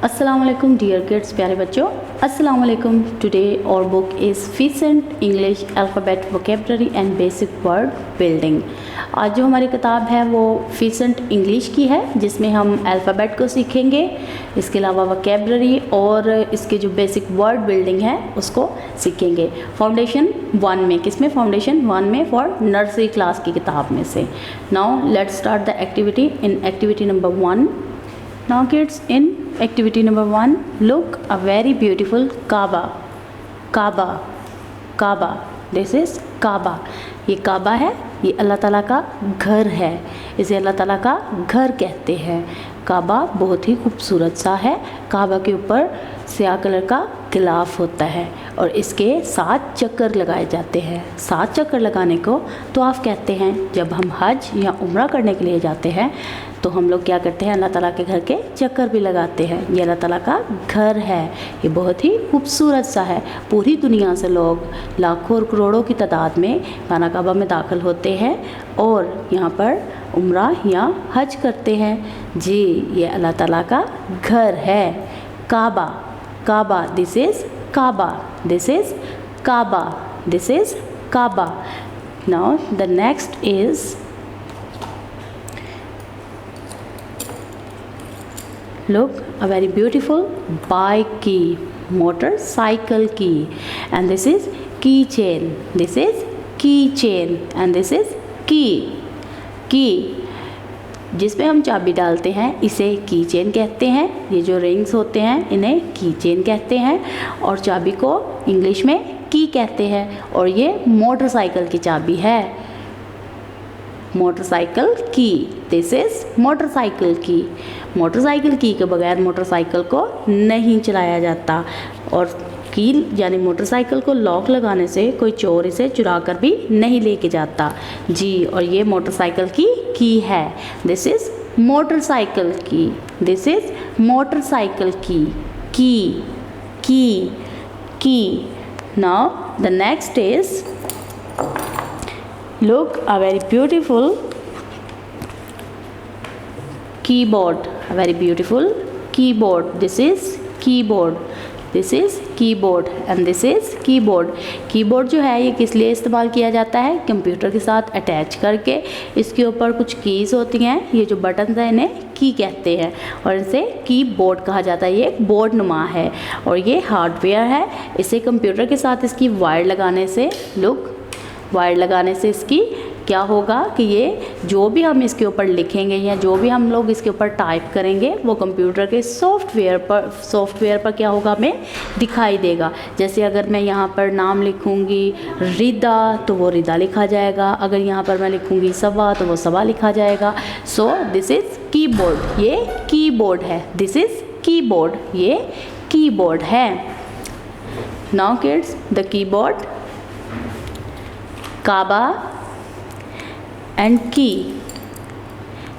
अस्सलाम वालेकुम dear kids, प्यारे बच्चों, अस्सलाम वालेकुम। टुडे और बुक इज़ फीसेंट English alphabet vocabulary and basic word building. आज जो हमारी किताब है वो फीसेंट इंग्लिश की है, जिसमें हम अल्फ़ाबेट को सीखेंगे, इसके अलावा वोकेबलरी और इसके जो बेसिक वर्ड बिल्डिंग है उसको सीखेंगे। फाउंडेशन 1 में, किसमें? फाउंडेशन 1 में फॉर नर्सरी क्लास की किताब में से। Now let's start the activity in activity number 1। Now kids, in activity number 1, look a very beautiful Kaaba. Kaaba, Kaaba. This is Kaaba. ये काबा है, ये अल्लाह ताला का घर है, इसे अल्लाह ताला का घर कहते हैं। काबा बहुत ही खूबसूरत सा है। काबा के ऊपर स्याह कलर का गिलाफ होता है और इसके 7 चक्कर लगाए जाते हैं। 7 चक्कर लगाने को तो आप कहते हैं जब हम हज या उम्रा करने के लिए जाते हैं तो हम लोग क्या करते हैं, अल्लाह ताला के घर के चक्कर भी लगाते हैं। ये अल्लाह ताला का घर है, ये बहुत ही खूबसूरत सा है। पूरी दुनिया से लोग लाखों और करोड़ों की तादाद में खाना काबा में दाखिल होते हैं और यहाँ पर उम्रा या हज करते हैं। जी, ये अल्लाह ताला का घर है। Kaaba, Kaaba, this is Kaaba, this is Kaaba, this is Kaaba. Now the next is look a very beautiful bike key, motorcycle key, and this is keychain, this is keychain, and this is key, key जिसपे हम चाबी डालते हैं इसे की chain कहते हैं। ये जो रिंग्स होते हैं इन्हें की चेन कहते हैं और चाबी को इंग्लिश में की कहते हैं। और ये मोटरसाइकिल की चाबी है, मोटरसाइकिल की, दिस इज़ मोटरसाइकिल की। मोटरसाइकिल की के बगैर मोटरसाइकिल को नहीं चलाया जाता और की यानी मोटरसाइकिल को लॉक लगाने से कोई चोर इसे चुरा कर भी नहीं लेके जाता। जी, और ये मोटरसाइकिल की है, दिस इज़ मोटरसाइकिल की, दिस इज़ मोटरसाइकिल की, की। Now the next is look a very beautiful keyboard, a very beautiful keyboard, this is keyboard, this is keyboard, and this is keyboard। Keyboard जो है ये किस लिए इस्तेमाल किया जाता है? कंप्यूटर के साथ अटैच करके इसके ऊपर कुछ कीज़ होती हैं, ये जो बटन्स हैं इन्हें की कहते हैं और इसे कीबोर्ड कहा जाता है। ये एक बोर्ड नुमा है और ये हार्डवेयर है। इसे कंप्यूटर के साथ इसकी वायर लगाने से वायर लगाने से इसकी क्या होगा कि ये जो भी हम इसके ऊपर लिखेंगे या जो भी हम लोग इसके ऊपर टाइप करेंगे वो कंप्यूटर के सॉफ्टवेयर पर क्या होगा, हमें दिखाई देगा। जैसे अगर मैं यहाँ पर नाम लिखूँगी रिदा तो वो रिदा लिखा जाएगा, अगर यहाँ पर मैं लिखूँगी सबा तो वो सबा लिखा जाएगा। सो दिस इज़ कीबोर्ड, ये कीबोर्ड है, दिस इज़ कीबोर्ड, ये कीबोर्ड है। नाउ किड्स, द कीबोर्ड, काबा and key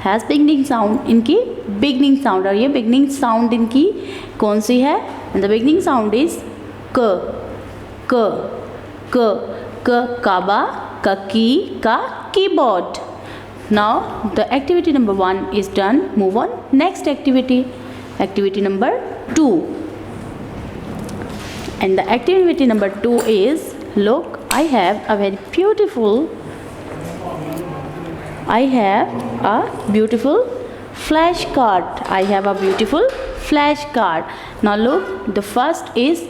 has beginning sound, इनकी बिगनिंग साउंड, और ये बिगनिंग साउंड इनकी कौन सी है? And the beginning sound is क, काबा, का की, का keyboard. Now the activity number 1 is done. Move on next activity, activity number 2। And the activity number 2 is look, I have a very beautiful flashcard. I have a beautiful flashcard. Now look, the first is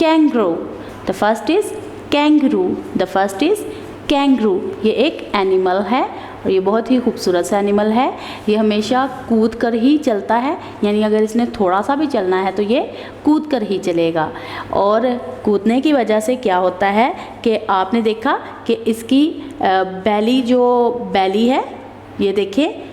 kangaroo. The first is kangaroo. The first is kangaroo. ये एक animal है और ये बहुत ही खूबसूरत सा animal है। ये हमेशा कूद कर ही चलता है, यानी अगर इसने थोड़ा सा भी चलना है तो ये कूद कर ही चलेगा। और कूदने की वजह से क्या होता है कि आपने देखा कि इसकी बैली है, ये देखिए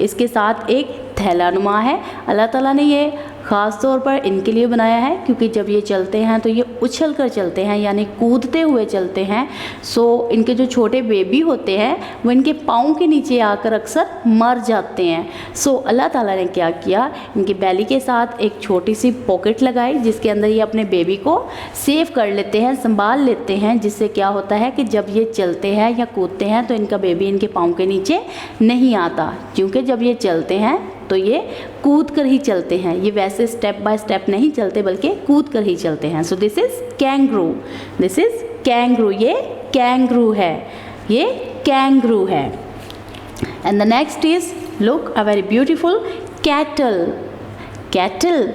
इसके साथ एक थैलानुमा है। अल्लाह ताला ने ये ख़ास तौर पर इनके लिए बनाया है क्योंकि जब ये चलते हैं तो ये उछल कर चलते हैं, यानी कूदते हुए चलते हैं। सो इनके जो छोटे बेबी होते हैं वो इनके पाँव के नीचे आकर अक्सर मर जाते हैं। सो अल्लाह ताला ने क्या किया, इनकी बैली के साथ एक छोटी सी पॉकेट लगाई जिसके अंदर ये अपने बेबी को सेव कर लेते हैं, संभाल लेते हैं, जिससे क्या होता है कि जब ये चलते हैं या कूदते हैं तो इनका बेबी इनके पाँव के नीचे नहीं आता, क्योंकि जब ये चलते हैं तो ये कूद कर ही चलते हैं, ये वैसे स्टेप बाय स्टेप नहीं चलते बल्कि कूद कर ही चलते हैं। सो this is kangaroo, this is kangaroo, ये कैंगरू है, ये कैंगरू है। And the next is look a very beautiful cattle, cattle,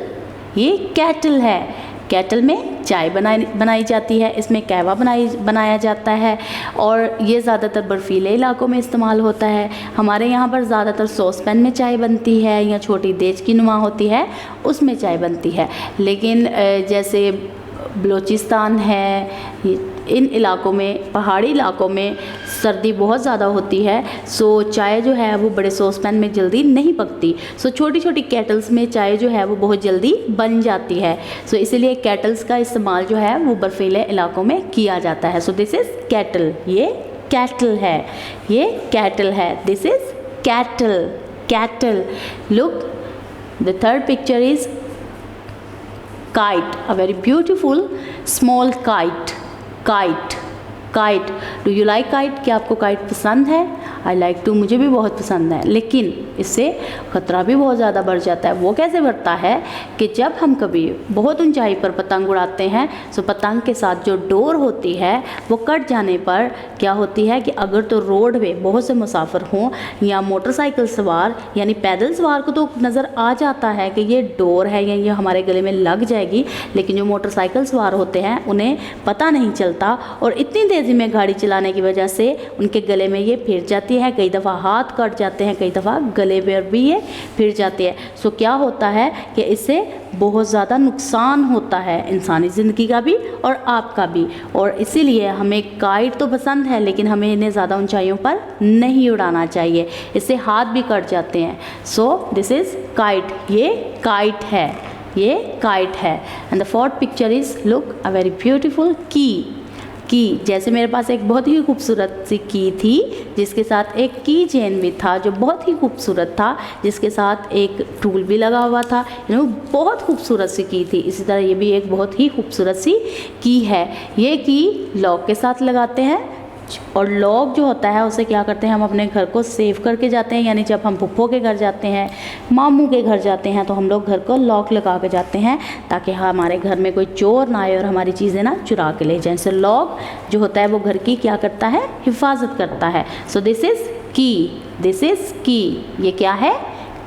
ये कैटल है। कैटल में चाय बनाई जाती है, इसमें कहवा बनाया जाता है और ये ज़्यादातर बर्फ़ीले इलाकों में इस्तेमाल होता है। हमारे यहाँ पर ज़्यादातर सॉस पैन में चाय बनती है या छोटी देज की नुमा होती है उसमें चाय बनती है, लेकिन जैसे बलूचिस्तान है, इन इलाकों में, पहाड़ी इलाकों में सर्दी बहुत ज़्यादा होती है, सो चाय जो है वो बड़े सॉस पैन में जल्दी नहीं पकती। सो छोटी छोटी केटल्स में चाय जो है वो बहुत जल्दी बन जाती है। सो इसीलिए केटल्स का इस्तेमाल जो है वो बर्फीले इलाकों में किया जाता है। सो दिस इज़ कैटल, ये कैटल है, ये कैटल है, this is cattle, cattle. Look the third picture is kite, a very beautiful small kite, kite, kite. Do you like kite? क्या आपको kite पसंद है? I like to, मुझे भी बहुत पसंद है, लेकिन इससे ख़तरा भी बहुत ज़्यादा बढ़ जाता है। वो कैसे बढ़ता है कि जब हम कभी बहुत ऊंचाई पर पतंग उड़ाते हैं तो पतंग के साथ जो डोर होती है वो कट जाने पर क्या होती है कि अगर तो रोड पे बहुत से मुसाफिर हों या मोटरसाइकिल सवार यानी पैदल सवार को तो नज़र आ जाता है कि ये डोर है या ये हमारे गले में लग जाएगी, लेकिन जो मोटरसाइकिल सवार होते हैं उन्हें पता नहीं चलता और इतनी तेज़ी में गाड़ी चलाने की वजह से उनके गले में ये फिर जाती है। कई दफ़ा हाथ कट जाते हैं, कई दफ़ा गले पर भी ये फिर जाती है। सो क्या होता है कि इससे बहुत ज़्यादा नुकसान होता है इंसानी ज़िंदगी का भी और आपका भी, और इसीलिए हमें काइट तो पसंद है लेकिन हमें इन्हें ज़्यादा ऊंचाइयों पर नहीं उड़ाना चाहिए, इससे हाथ भी कट जाते हैं। सो दिस इज़ काइट, ये काइट है, ये काइट है। And the fourth picture is look a very beautiful की, की। जैसे मेरे पास एक बहुत ही खूबसूरत सी की थी जिसके साथ एक की चेन भी था जो बहुत ही खूबसूरत था, जिसके साथ एक टूल भी लगा हुआ था, बहुत खूबसूरत सी की थी। इसी तरह ये भी एक बहुत ही खूबसूरत सी की है। ये की लॉक के साथ लगाते हैं और लॉक जो होता है उसे क्या करते हैं, हम अपने घर को सेव करके जाते हैं, यानी जब हम फुप्पो के घर जाते हैं, मामू के घर जाते हैं तो हम लोग घर को लॉक लगा के जाते हैं ताकि हमारे घर में कोई चोर ना आए और हमारी चीज़ें ना चुरा के ले जाएं। सो लॉक जो होता है वो घर की क्या करता है, हिफाजत करता है। सो दिस इज़ की, दिस इज़ की। ये क्या है,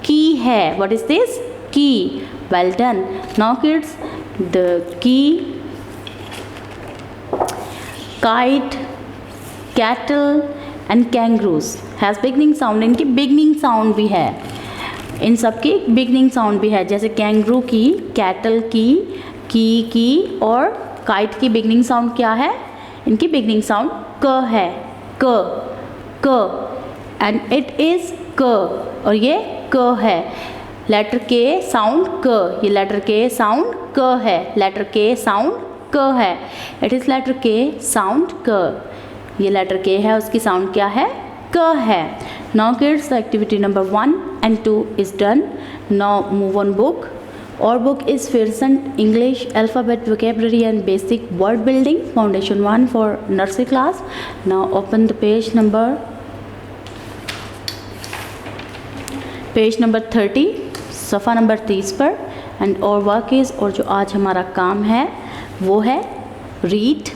की है। व्हाट इज़ दिस, की। Well done. Now kids, the key, kite, cattle and kangaroos has beginning sound. इनकी बिगनिंग साउंड भी है, इन सब की बिगनिंग साउंड भी है। जैसे कैंगरू की, कैटल की और काइट की बिगनिंग साउंड क्या है, इनकी बिगनिंग साउंड क है, क एंड इट इज़ क, और ये क है। लेटर के साउंड क, ये लेटर के साउंड क है, लेटर के साउंड क है। इट इज़ लेटर के साउंड क, ये लेटर के है, उसकी साउंड क्या है, क है। Now kids, activity number 1 and 2 is done. Now move on book. Our book is Pearson English Alphabet Vocabulary and Basic Word Building Foundation 1 for nursery class. Now open the page number 30, सफ़ा number 30 पर। And और work is, और जो आज हमारा काम है वो है रीड।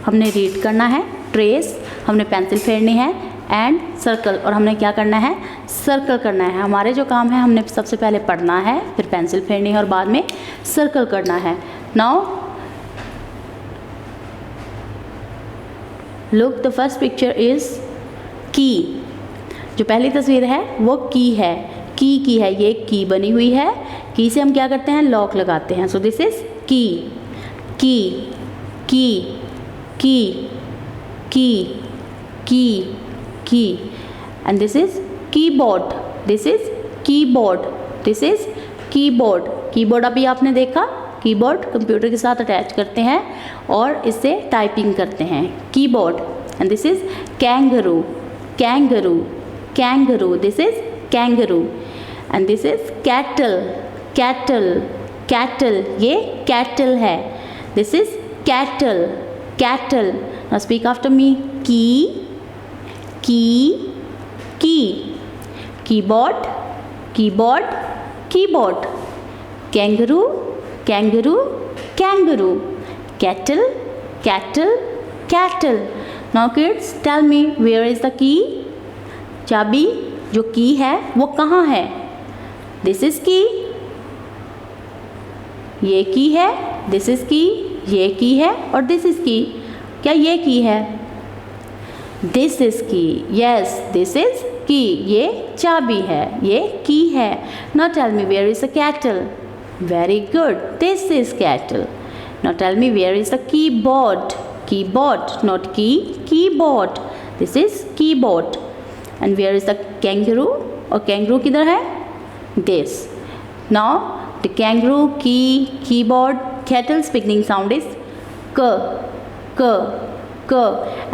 हमने रीड करना है, ट्रेस हमने पेंसिल फेरनी है, एंड सर्कल, और हमने क्या करना है, सर्कल करना है। हमारे जो काम है, हमने सबसे पहले पढ़ना है, फिर पेंसिल फेरनी है और बाद में सर्कल करना है। Now look, the first picture is की। जो पहली तस्वीर है वो की है, की है, ये की बनी हुई है। की से हम क्या करते हैं, लॉक लगाते हैं। सो दिस इज़ की, key, key, key, key, key, की। And this is keyboard, this is keyboard, this is keyboard. Keyboard अभी आपने देखा, कीबोर्ड कंप्यूटर के साथ अटैच करते हैं और इससे टाइपिंग करते हैं, keyboard. And this is kangaroo, kangaroo, kangaroo, this is kangaroo. And this is cattle, cattle, cattle, ये कैटल है। This is cattle, cattle. Now speak after me, key, key, key. Keyboard, keyboard, keyboard, kangaroo, kangaroo, kangaroo, cattle, cattle, cattle. Now kids tell me where is the key? चाबी जो की है वो कहाँ है? This is key, ये key है, this is key, ये की है और दिस इज की। क्या ये की है? This is key, yes this is key, ये चाबी है, ये की है। Now tell me where is the kettle? Very good, this is kettle. Now tell me where is the keyboard? Keyboard, not key, keyboard, this is keyboard. And where is the kangaroo? और kangaroo किधर है? This. Now the kangaroo, key, keyboard, kettle's beginning sound is k, k, k,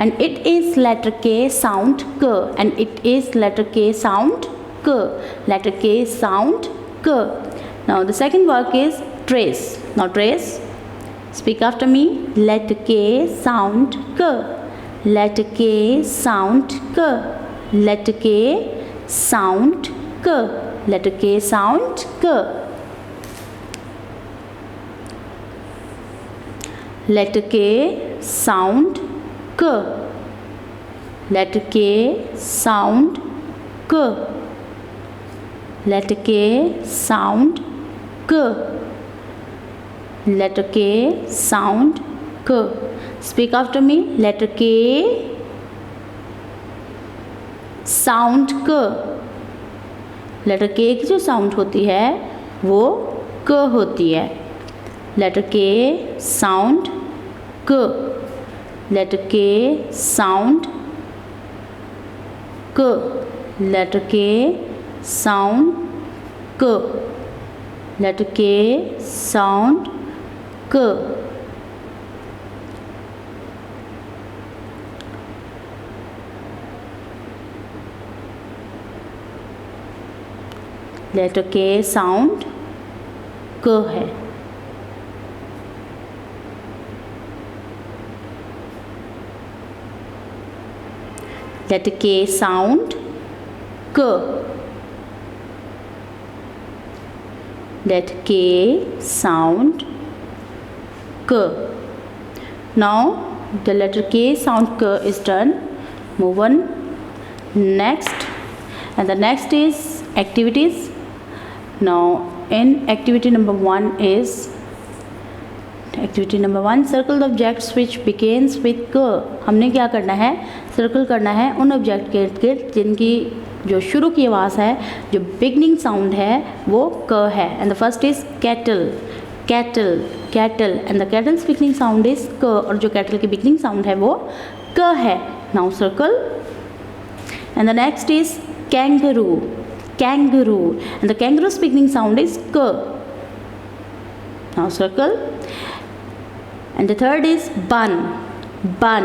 and it is letter K sound k, and it is letter K sound k, letter K sound k. Now the second work is trace. Now trace, speak after me. Letter K sound k, letter K sound k, letter K sound k, letter K sound k. Letter K sound k, letter K sound k, letter K sound k, letter K sound k. Speak after me. Letter K sound k. Letter K की जो sound होती है वो क होती है। Letter K sound क, letter K sound क, लेटर K साउंड क, लेटर K साउंड क। लेटर K साउंड क है। Letter K sound k, letter K sound k. Now the letter K sound k is done. Move on next, and the next is activities. Now in activity number 1 is activity number 1, circle the objects which begins with क। हमने क्या करना है? Circle करना है उन object के इर्द गिर्द जिनकी जो शुरू की आवाज़ है, जो बिगनिंग साउंड है वो क है। And the first is cattle, cattle, cattle, and the kettles beginning sound is क, और जो कैटल की बिगनिंग साउंड है वो क है। Now circle. And the next is kangaroo, kangaroo, and the kangaroo's beginning sound is क। Now circle. And the third is bun, bun,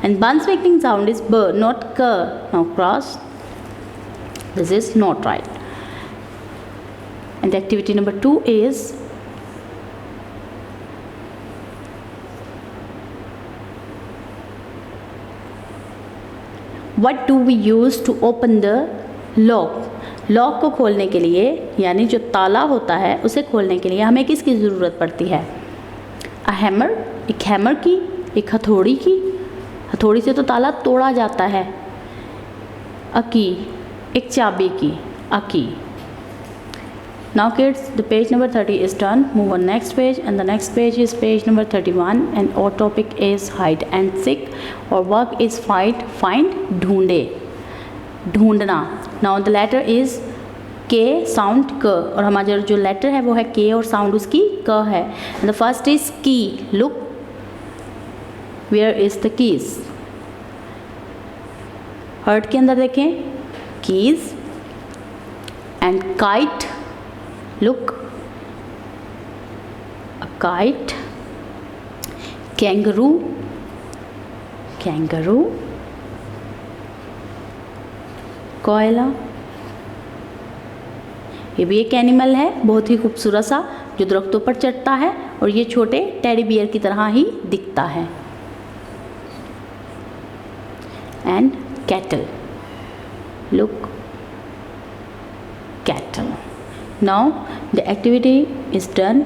and bun's beginning sound is b, not k. Now cross. This is not right. And the activity number 2 is what do we use to open the lock? Lock को खोलने के लिए, यानी जो ताला होता है उसे खोलने के लिए हमें किसकी ज़रूरत पड़ती है? अ हैमर, एक हैमर की, एक हथौड़ी की। हथौड़ी से तो ताला तोड़ा जाता है। अ की, एक चाबी की, अ की। Now kids, the page number 30 is done. Move on next page, and the next page is page number 31, and our topic is hide and seek. Our work is find, ढूंढे, ढूंढना। Now the letter is K sound क, और हमारा जो letter है वो है K और साउंड उसकी क है। And the first is key. Look, where is the keys? हर्ट के अंदर देखें, keys. And kite. Look, a kite. Kangaroo, kangaroo. कोयला, ये भी एक एनिमल है बहुत ही खूबसूरत सा, जो दरख्तों पर चढ़ता है और ये छोटे टेडी बियर की तरह ही दिखता है। And cattle, look, cattle. Now the activity is done.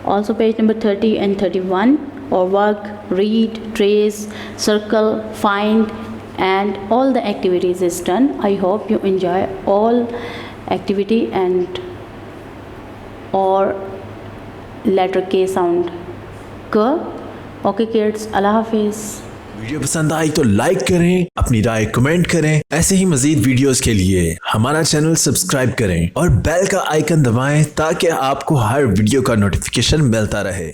Also page number 30 and 31, or work, read, trace, circle, find, and all the activities is done. I hope you enjoy all activity and or letter K sound. K. Okay kids, Allah Hafiz. Video पसंद आई तो like करें, अपनी राय comment करें। ऐसे ही मजीद videos के लिए हमारा channel subscribe करें और बेल का आइकन दबाएं ताकि आपको हर वीडियो का नोटिफिकेशन मिलता रहे।